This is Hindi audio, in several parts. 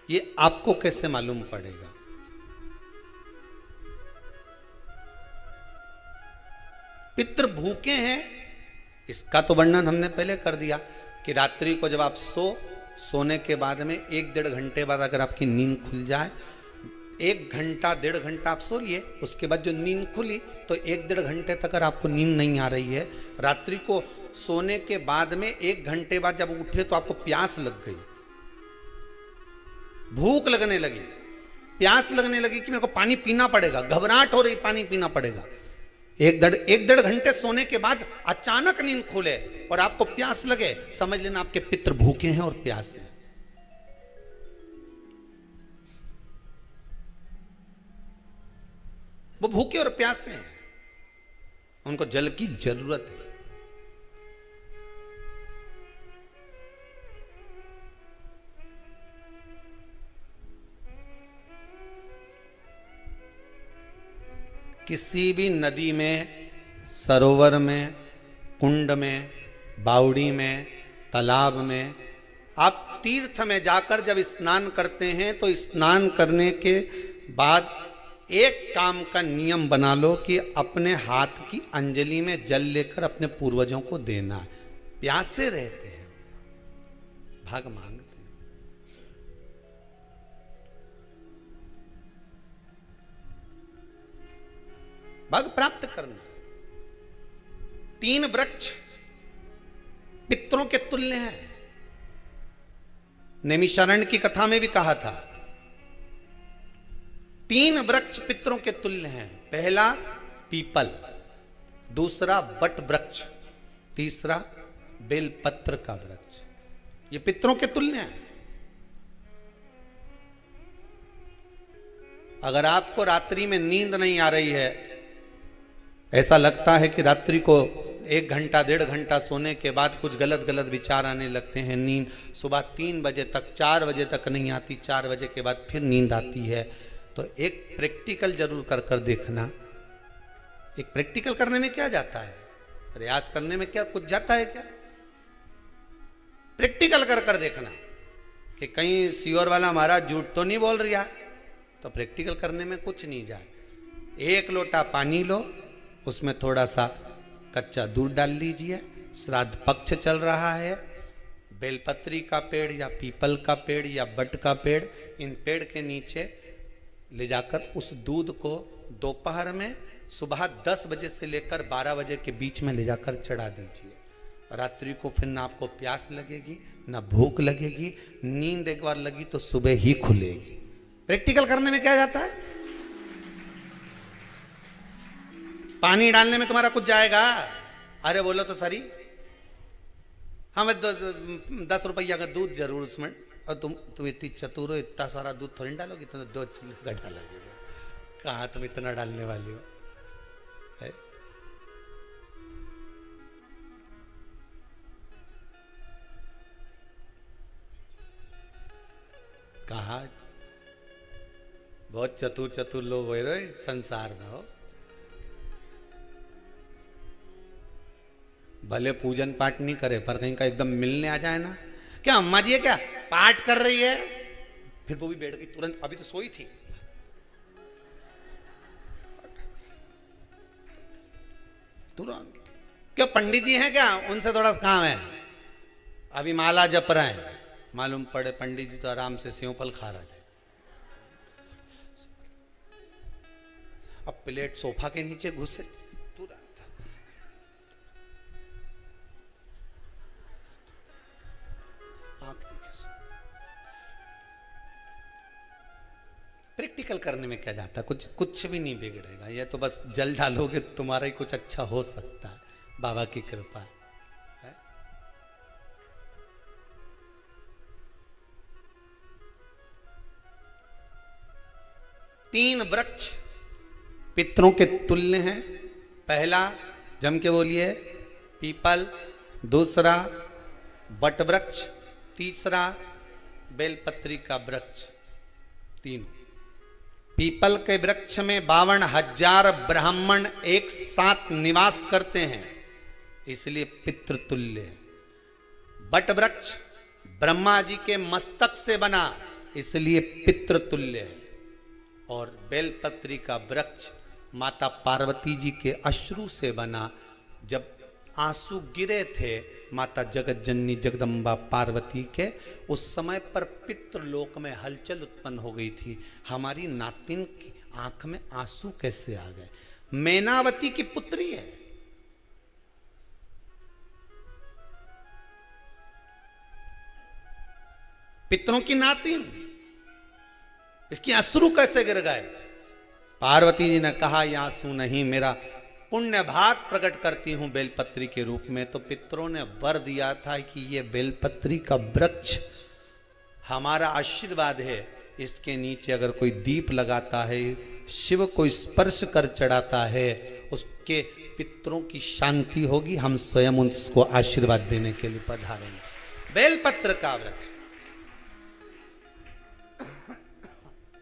ये आपको कैसे मालूम पड़ेगा? पितृ भूखे हैं, इसका तो वर्णन हमने पहले कर दिया कि रात्रि को जब आप सोने के बाद में 1-1.5 घंटे बाद अगर आपकी नींद खुल जाए, 1 घंटा 1.5 घंटा आप सो लिए, उसके बाद जो नींद खुली तो 1-1.5 घंटे तक अगर आपको नींद नहीं आ रही है, रात्रि को सोने के बाद में 1 घंटे बाद जब उठे तो आपको प्यास लग गई, भूख लगने लगी, प्यास लगने लगी कि मेरे को पानी पीना पड़ेगा, घबराहट हो रही, पानी पीना पड़ेगा। 1-1.5 घंटे सोने के बाद अचानक नींद खुले और आपको प्यास लगे, समझ लेना आपके पितृ भूखे हैं और प्यासे हैं। वो भूखे और प्यासे हैं, उनको जल की जरूरत है। किसी भी नदी में, सरोवर में, कुंड में, बावड़ी में, तालाब में, आप तीर्थ में जाकर जब स्नान करते हैं तो स्नान करने के बाद एक काम का नियम बना लो कि अपने हाथ की अंजलि में जल लेकर अपने पूर्वजों को देना। प्यासे रहते हैं, भाग मांगते हैं। भाग प्राप्त करना। 3 वृक्ष पितरों के तुल्य हैं। नैमिषारण्य की कथा में भी कहा था 3 वृक्ष पितरों के तुल्य हैं। पहला पीपल, दूसरा वट वृक्ष, तीसरा बेलपत्र का वृक्ष। ये पितरों के तुल्य हैं। अगर आपको रात्रि में नींद नहीं आ रही है, ऐसा लगता है कि रात्रि को 1 घंटा 1.5 घंटा सोने के बाद कुछ गलत गलत विचार आने लगते हैं, नींद सुबह 3 बजे तक 4 बजे तक नहीं आती, 4 बजे के बाद फिर नींद आती है, तो एक प्रैक्टिकल जरूर कर कर देखना। एक प्रैक्टिकल करने में क्या जाता है, प्रयास करने में क्या कुछ जाता है क्या? प्रैक्टिकल कर कर देखना कि कहीं सियोर वाला महाराज झूठ तो नहीं बोल रहा, तो प्रैक्टिकल करने में कुछ नहीं जाए। 1 लोटा पानी लो, उसमें थोड़ा सा कच्चा दूध डाल लीजिए, श्राद्ध पक्ष चल रहा है, बेलपत्री का पेड़ या पीपल का पेड़ या बट का पेड़, इन पेड़ के नीचे ले जाकर उस दूध को दोपहर में सुबह 10 बजे से लेकर 12 बजे के बीच में ले जाकर चढ़ा दीजिए। रात्रि को फिर ना आपको प्यास लगेगी ना भूख लगेगी, नींद एक बार लगी तो सुबह ही खुलेगी। प्रैक्टिकल करने में क्या जाता है? पानी डालने में तुम्हारा कुछ जाएगा? अरे बोलो तो सरी, हमें 10 रुपया का दूध जरूर उसमें, और तुम इतनी चतुर हो, इतना सारा दूध थोड़ी डालोगी, तो 2 चूल्हे डालोगे। कहाँ तुम इतना डालने वाली हो है? कहा बहुत चतुर चतुर लोग हो रहे संसार में हो, भले पूजन पाठ नहीं करे पर कहीं का एकदम मिलने आ जाए ना, क्या अम्मा जी है क्या पाठ कर रही है, फिर वो भी बैठ गई तुरंत, अभी तो सोई थी, तुरंत। क्यों पंडित जी हैं क्या, उनसे थोड़ा सा काम है, अभी माला जप रहे हैं, मालूम पड़े पंडित जी तो आराम से सेव फल खा रहे थे। अब प्लेट सोफा के नीचे घुसे तुरंत, प्रैक्टिकल करने में क्या जाता है, कुछ भी नहीं बिगड़ेगा। ये तो बस जल डालोगे तुम्हारा ही कुछ अच्छा हो सकता है, बाबा की कृपा है। 3 वृक्ष पितरों के तुल्य हैं। पहला जम के बोलिए पीपल, दूसरा वट वृक्ष, तीसरा बेलपत्री का वृक्ष। 3 पीपल के वृक्ष में 52,000 ब्राह्मण एक साथ निवास करते हैं, इसलिए पितृतुल्य है। वट वृक्ष ब्रह्मा जी के मस्तक से बना, इसलिए पितृतुल्य है। और बेलपत्री का वृक्ष माता पार्वती जी के अश्रु से बना। जब आंसू गिरे थे माता जगत जननी जगदम्बा पार्वती के, उस समय पर पितृलोक में हलचल उत्पन्न हो गई थी। हमारी नातिन की आंख में आंसू कैसे आ गए? मैनावती की पुत्री है, पितरों की नातिन, इसकी अश्रु कैसे गिर गए? पार्वती जी ने कहा ये आंसू नहीं, मेरा पुण्य भाग प्रकट करती हूं बेलपत्री के रूप में। तो पितरों ने वर दिया था कि ये बेलपत्री का वृक्ष हमारा आशीर्वाद है, इसके नीचे अगर कोई दीप लगाता है, शिव को स्पर्श कर चढ़ाता है, उसके पितरों की शांति होगी। हम स्वयं उसको आशीर्वाद देने के लिए पधारेंगे। बेलपत्र का वृक्ष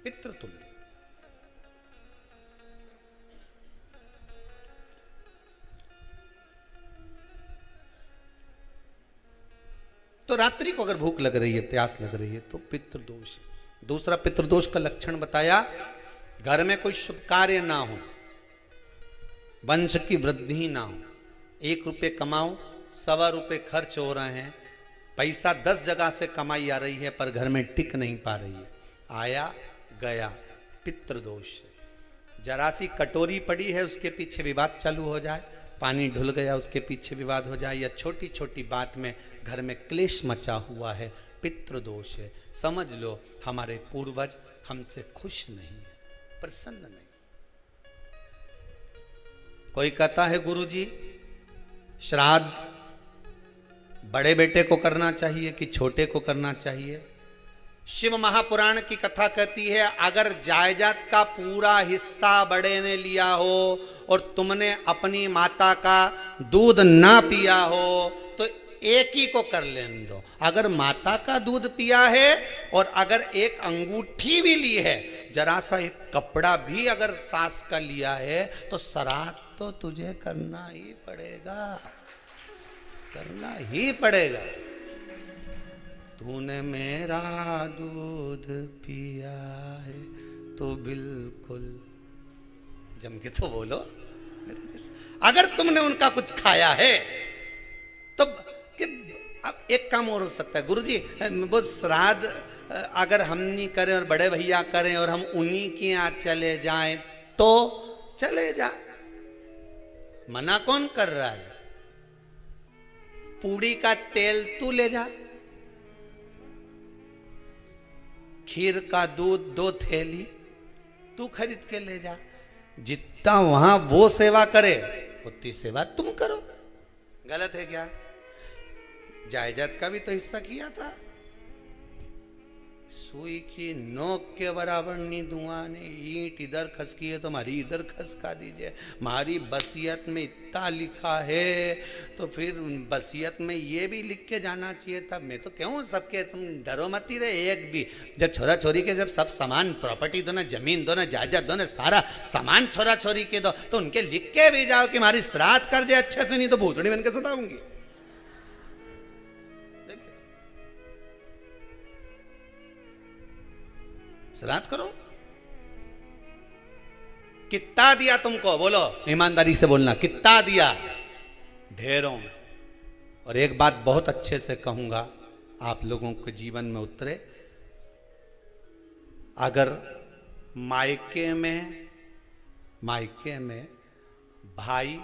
पितृतुल्य। तो रात्रि को अगर भूख लग रही है, प्यास लग रही है, तो पितृदोष। दूसरा पितृदोष का लक्षण बताया, घर में कोई शुभ कार्य ना हो, वंश की वृद्धि ना हो। 1 रुपये कमाओ, 1.25 रुपये खर्च हो रहे हैं, पैसा 10 जगह से कमाई आ रही है पर घर में टिक नहीं पा रही है, आया गया, पितृदोष। जरा सी कटोरी पड़ी है, उसके पीछे विवाद चालू हो जाए, पानी ढुल गया, उसके पीछे विवाद हो जाए, या छोटी छोटी बात में घर में क्लेश मचा हुआ है, पितृदोष है। समझ लो हमारे पूर्वज हमसे खुश नहीं, प्रसन्न नहीं। कोई कहता है गुरुजी श्राद्ध बड़े बेटे को करना चाहिए कि छोटे को करना चाहिए? शिव महापुराण की कथा कहती है, अगर जायदाद का पूरा हिस्सा बड़े ने लिया हो और तुमने अपनी माता का दूध ना पिया हो तो एक ही को कर लेने दो। अगर माता का दूध पिया है और अगर एक अंगूठी भी ली है, जरा सा एक कपड़ा भी अगर सास का लिया है, तो श्राद्ध तो तुझे करना ही पड़ेगा, करना ही पड़ेगा। तूने मेरा दूध पिया है तो बिल्कुल जम के तो बोलो। अगर तुमने उनका कुछ खाया है तो अब एक काम और हो सकता है, गुरुजी वो श्राद्ध अगर हम नहीं करें और बड़े भैया करें और हम उन्हीं के यहाँ चले जाएं तो चले जा, मना कौन कर रहा है? पूड़ी का तेल तू ले जा, खीर का दूध 2 थैली तू खरीद के ले जा। जितना वहां वो सेवा करे उतनी सेवा तुम करो। गलत है क्या? जायदाद का भी तो हिस्सा किया था। सुई की नोक के बराबर नहीं धुआं ने, ईंट इधर खसकी है तो हमारी इधर खसका दीजिए। हमारी बसियत में इतना लिखा है तो फिर बसियत में ये भी लिख के जाना चाहिए था। मैं तो क्यों सबके, तुम डरो मत ही रहे एक भी। जब छोरा छोरी के जब सब सामान, प्रॉपर्टी दो ना, जमीन दो ना, जायदाद दो ना, सारा सामान छोरा छोरी के दो, तो उनके लिख के भी जाओ कि हमारी श्राद्ध कर दे अच्छे से, नहीं तो भूतड़ी बन के सताऊंगी। श्राद्ध करो। कितना दिया तुमको? बोलो ईमानदारी से बोलना, कितना दिया? ढेरों। और एक बात बहुत अच्छे से कहूंगा, आप लोगों के जीवन में उतरे। अगर मायके में भाई,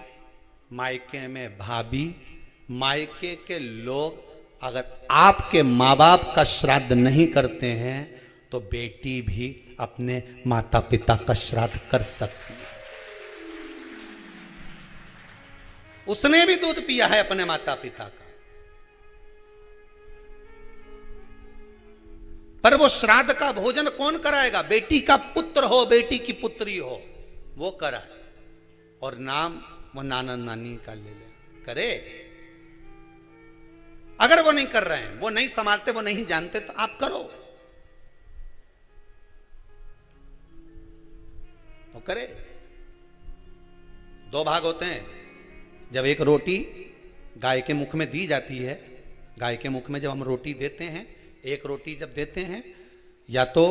मायके में भाभी, मायके के लोग अगर आपके माँ बाप का श्राद्ध नहीं करते हैं तो बेटी भी अपने माता पिता का श्राद्ध कर सकती है। उसने भी दूध पिया है अपने माता पिता का, पर वो श्राद्ध का भोजन कौन कराएगा? बेटी का पुत्र हो, बेटी की पुत्री हो, वो कराए। और नाम वो नाना नानी का ले ले, करे। अगर वो नहीं कर रहे हैं, वो नहीं संभालते, वो नहीं जानते, तो आप करो, वो करे। 2 भाग होते हैं। जब एक रोटी गाय के मुख में दी जाती है, गाय के मुख में जब हम रोटी देते हैं, एक रोटी जब देते हैं, या तो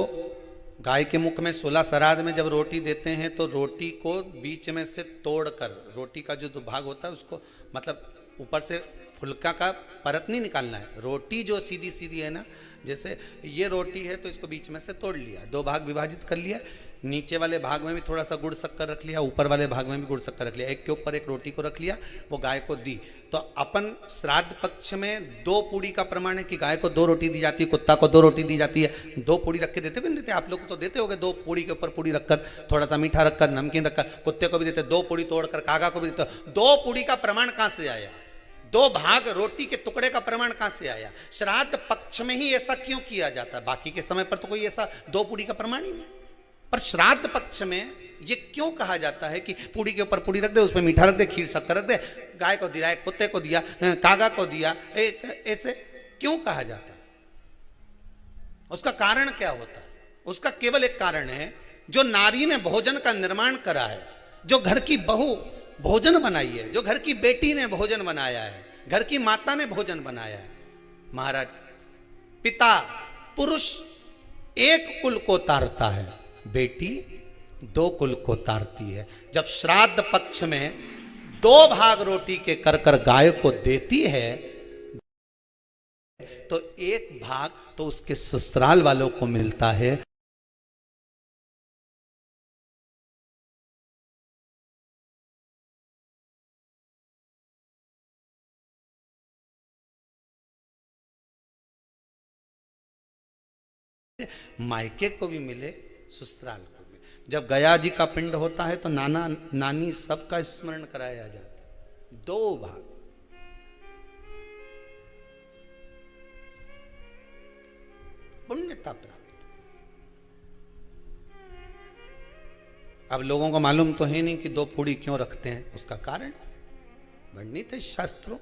गाय के मुख में 16 श्राद्ध में जब रोटी देते हैं तो रोटी को बीच में से तोड़कर, रोटी का जो भाग होता है उसको, मतलब ऊपर से फुलका का परत नहीं निकालना है, रोटी जो सीधी सीधी है ना, जैसे ये रोटी है तो इसको बीच में से तोड़ लिया, 2 भाग विभाजित कर लिया, नीचे वाले भाग में भी थोड़ा सा गुड़ शक्कर रख लिया, ऊपर वाले भाग में भी गुड़ शक्कर रख लिया, एक के ऊपर एक रोटी को रख लिया, वो गाय को दी। तो अपन श्राद्ध पक्ष में 2 पूड़ी का प्रमाण है कि गाय को 2 रोटी दी जाती है, कुत्ता को 2 रोटी दी जाती है। 2 पूड़ी रख के देते हो, नहीं देते? आप लोग को तो देते होगे, 2 पूड़ी के ऊपर पूड़ी रखकर, थोड़ा सा मीठा रखकर, नमकीन रखकर, कुत्ते को भी देते, 2 पूड़ी तोड़कर कागा को भी देते। 2 पूड़ी का प्रमाण कहां से आया? 2 भाग रोटी के टुकड़े का प्रमाण कहां से आया? श्राद्ध पक्ष में ही ऐसा क्यों किया जाता है? बाकी के समय पर तो कोई ऐसा 2 पूड़ी का प्रमाण ही नहीं, पर श्राद्ध पक्ष में ये क्यों कहा जाता है कि पूड़ी के ऊपर पूड़ी रख दे, उसमें मीठा रख दे, खीर शक्कर रख दे, गाय को दिया, कुत्ते को दिया, कागा को दिया, ऐसे क्यों कहा जाता है? उसका कारण क्या होता है? उसका केवल एक कारण है, जो नारी ने भोजन का निर्माण करा है, जो घर की बहू भोजन बनाई है, जो घर की बेटी ने भोजन बनाया है, घर की माता ने भोजन बनाया है। महाराज, पिता पुरुष एक कुल को तारता है, बेटी 2 कुल को तारती है। जब श्राद्ध पक्ष में 2 भाग रोटी के कर कर गाय को देती है तो 1 भाग तो उसके ससुराल वालों को मिलता है। मायके को भी मिले, ससुराल को भी। जब गया जी का पिंड होता है तो नाना नानी सबका स्मरण कराया जाता है। 2 भाग, पुण्यता प्राप्त। अब लोगों को मालूम तो है नहीं कि 2 पूड़ी क्यों रखते हैं, उसका कारण वर्णित है शास्त्रों।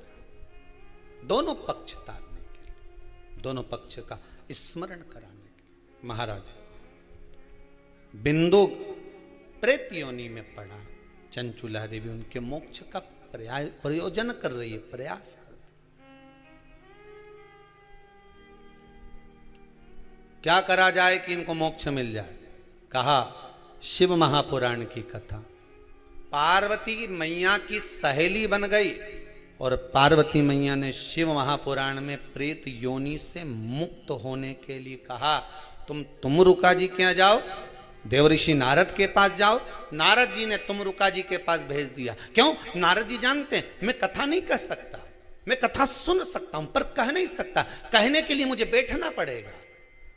दोनों पक्ष तारने के लिए, दोनों पक्ष का स्मरण कराने के लिए। महाराज, बिंदु प्रेत योनि में पड़ा, चंचुला देवी उनके मोक्ष का प्रयोजन कर रही है, प्रयास कर। क्या करा जाए कि इनको मोक्ष मिल जाए? कहा शिव महापुराण की कथा। पार्वती मैया की सहेली बन गई और पार्वती मैया ने शिव महापुराण में प्रेत योनि से मुक्त होने के लिए कहा, तुम रुका जी के यहाँ जाओ, देवऋषि नारद के पास जाओ। नारद जी ने तुमरुका जी के पास भेज दिया। क्यों? नारद जी जानते हैं मैं कथा नहीं कह सकता, मैं कथा सुन सकता हूं पर कह नहीं सकता। कहने के लिए मुझे बैठना पड़ेगा,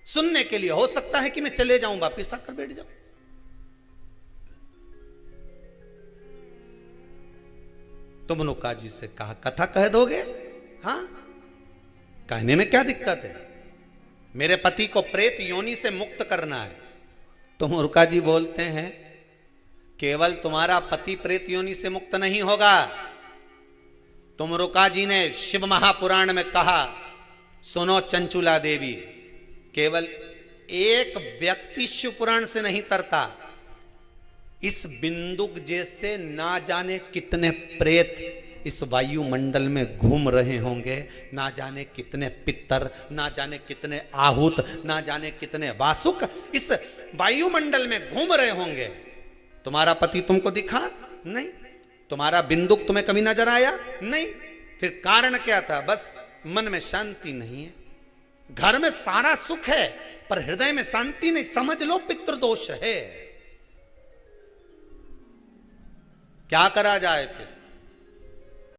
सुनने के लिए हो सकता है कि मैं चले जाऊं, वापिस आकर बैठ जाऊं। तुमरुका जी से कहा कथा कह दोगे? हाँ, कहने में क्या दिक्कत है? मेरे पति को प्रेत योनि से मुक्त करना है। तुमरुका जी बोलते हैं केवल तुम्हारा पति प्रेत योनि से मुक्त नहीं होगा। तुमरुका जी ने शिव महापुराण में कहा, सुनो चंचुला देवी, केवल एक व्यक्ति शिव पुराण से नहीं तरता, इस बिंदुक जैसे ना जाने कितने प्रेत इस वायुमंडल में घूम रहे होंगे, ना जाने कितने पितर, ना जाने कितने आहूत, ना जाने कितने वासुक इस वायुमंडल में घूम रहे होंगे। तुम्हारा पति तुमको दिखा नहीं, तुम्हारा बिंदुक तुम्हें कभी नजर आया नहीं, फिर कारण क्या था? बस मन में शांति नहीं है। घर में सारा सुख है पर हृदय में शांति नहीं, समझ लो पितृदोष है। क्या करा जाए फिर?